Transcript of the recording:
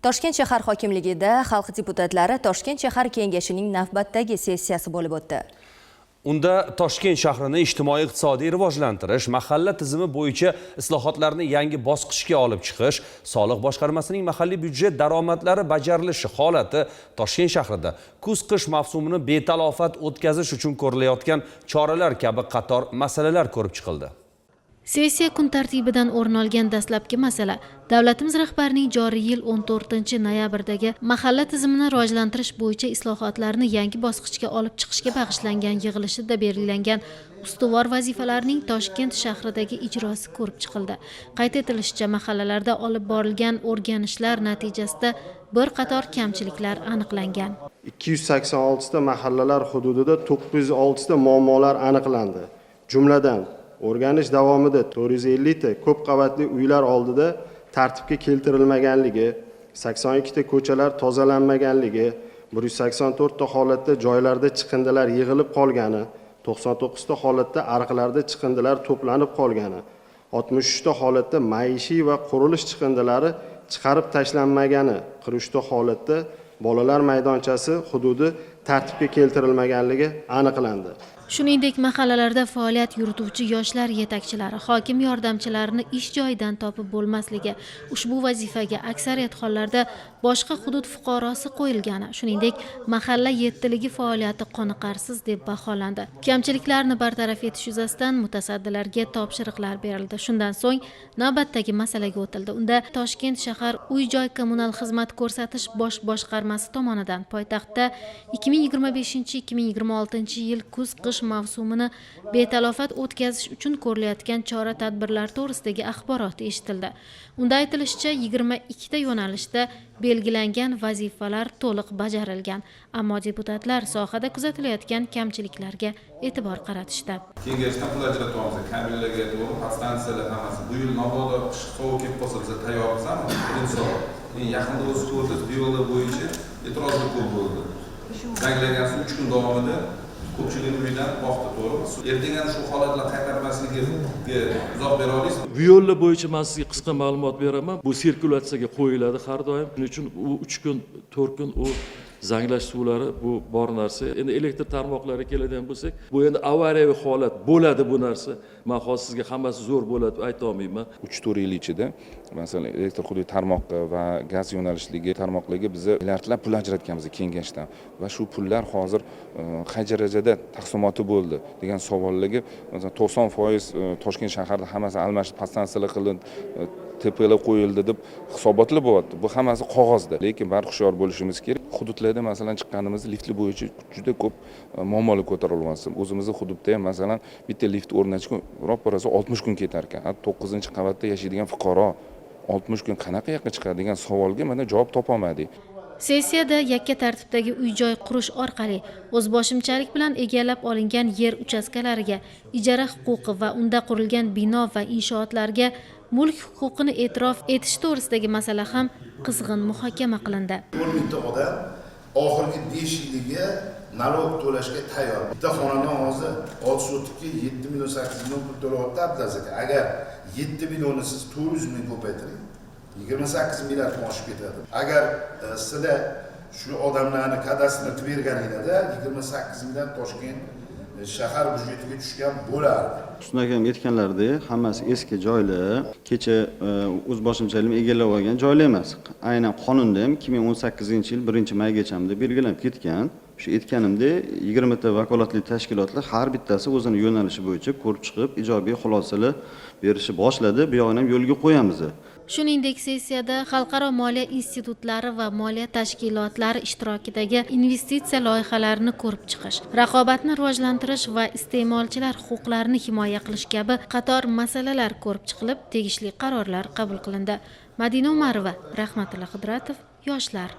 Toshkent shahar hokimligida xalq deputatlari Toshkent shahar kengashining navbatdagi sessiyasi bo'lib o'tdi. Unda Toshkent shahrini ijtimoiy-iqtisodiy rivojlantirish, mahalla tizimi bo'yicha islohotlarni yangi bosqichga olib chiqish, soliq boshqarmasining mahalliy byudjet daromadlari bajarilishi holati, Toshkent shahrida kuz-qish mavsumini betalofat o'tkazish uchun ko'rilayotgan choralar kabi qator masalalar ko'rib chiqildi. Sessiya kun tartibidan o'rin olgan dastlabki masala davlatimiz rahbarining joriy yil 14-noyabrdagi mahalla tizimini rivojlantirish bo'yicha islohotlarni yangi bosqichga olib chiqishga bag'ishlangan yig'ilishida belgilangan ustuvor vazifalarning Toshkent shahridagi ijrosi ko'rib chiqildi. Qayd etilishicha, mahallalarda olib borilgan o'rganishlar natijasida bir qator kamchiliklar aniqlangan. 286 ta mahallalar hududida 906 ta muammolar aniqlandi. Jumladan o'rganish davomida 450 ta ko'p qavatli uylar oldida tartibga keltirilmaganligi, 82 ta ko'chalar tozalanmaganligi, 184 ta holatda joylarda chiqindilar yig'ilib qolgani, 99 ta holatda ariqlarda chiqindilar to'planib qolgani, 63 ta holatda maishiy va qurilish chiqindilari chiqarib tashlanmagani, 43 ta holatda bolalar maydonchasi hududi tartibga keltirilmaganligi aniqlandi. Shuningdek, mahallalarda faoliyat yurituvchi yoshlar yetakchilari, hokim yordamchilarini ish joyidan topib bo'lmasligi, ushbu vazifaga aksariyat hollarda boshqa hudud fuqarosi qo'yilgani, shuningdek, mahalla yettiligi faoliyati qoniqarsiz deb baholandi. Kamchiliklarni bartaraf etish yuzasidan mutasaddilarga topshiriqlar berildi. Shundan so'ng navbatdagi masalaga o'tildi. Unda Toshkent shahar uy-joy kommunal xizmat ko'rsatish bosh boshqarmasi tomonidan poytaxtda 2025-2026 yil kuz-qish mavsumini betalofat o'tkazish uchun ko'rilayotgan chora-tadbirlar to'g'risidagi axborot eshitildi. Unda aytilishicha, 22 ta yo'nalishda belgilangan vazifalar to'liq bajarilgan, ammo deputatlar sohada kuzatilayotgan kamchiliklarga e'tibor qaratishdi. Kengashdan pul ajratamiz, kabellarga to'g'ri podstansiyalar hammasi. Bu yil mabodo qish sovuq kelib qolsa, biz tayyormizmi? Birinchi savol. Yaqinda o'z ko'rdik, bu yo'lda bo'yicha e'tirozlar ko'p bo'ldi. Zanglagan 3 kun davomida ko'pchilik uydan boqdi, to'g'rimi? Ertaga shu holatlar qaytarmasligiga izoh bera olasizmi? Bu yo'llar bo'yicha men sizga qisqa ma'lumot beraman. Bu sirkulyatsiyaga qo'yiladi har doim. Shuning uchun u 3 kun, 4 kun u zanglash suvlari bu bor narsa. Endi elektr tarmoqlariga keladigan bo'lsak, bu endi avariyaviy holat bo'ladi bu narsa. Men hozir sizga hammasi zo'r bo'ladi ayta olmayman. 3-4 yil ichida masalan elektr hudud tarmoqqa va gaz yo'nalishligi tarmoqlariga biz milliardlab pul ajratganmiz kengashdan va shu pullar hozir qay darajada taqsimoti bo'ldi degan savollarga masalan 90% Toshkent shahrida hammasi almashib podstansiyalar qilindi, tepalar qo'yildi deb hisobotlar bo'lyapti. Bu hammasi qog'ozda. Lekin barhushyor bo'lishimiz kerak. Hududlarda masalan chiqqanimizda liftlar bo'yicha juda ko'p muammolar ko'tarilyapti. O'zimizning hududda ham masalan bitta lift o'rnatishga ro'parasi 60 kun ketar ekan. 9-qavatda yashaydigan fuqaro 60 kun qanaqa yoqqa chiqadi degan savolga mana javob topolmadik. Sessiyada yakka tartibdagi uy-joy qurish orqali o'zboshimchalik bilan egallab olingan yer uchastkalariga ijara huquqi va unda qurilgan bino va inshootlarga mulk huquqini e'tirof etish to'g'risidagi masala ham qizg'in muhokama qilindi. 10 mingta odam oxirgi 5 yiliga nalog to'lashga tayyor. Bitta xonadon hozir 6 sotikka 7 million 8 million pul to'layapti Abdulaziz aka. Agar 7 millionni siz 400 ming ko'paytiring, 28 milliard oshib ketadi. Agar sizlar shu odamlarni kadastrini qilib berganingizda 28 milliard Toshkent shahar byudjetiga tushgan bo'lardi. Shunday ham aytganlaridek, hammasi eski joylar, kecha o'zboshimchalik egallab olgan joylar emas. Aynan qonunda ham 2018-yil 1-maygacha belgilab ketgan. Shu aytganimdek, 20 ta vakolatli tashkilotlar har bittasi o'zining yo'nalishi bo'yicha ko'rib chiqib, ijobiy xulosalar berishni boshladi. Bu yo'g'ini ham yo'lga qo'yamiz. Shuningdek, sessiyada xalqaro moliya institutlari va moliya tashkilotlari ishtirokidagi investitsiya loyihalarini ko'rib chiqish, raqobatni rivojlantirish va iste'molchilar huquqlarini himoya qilish kabi qator masalalar ko'rib chiqilib, tegishli qarorlar qabul qilindi. Madina Umarova, Rahmatilla Qudratov, Yoshlar.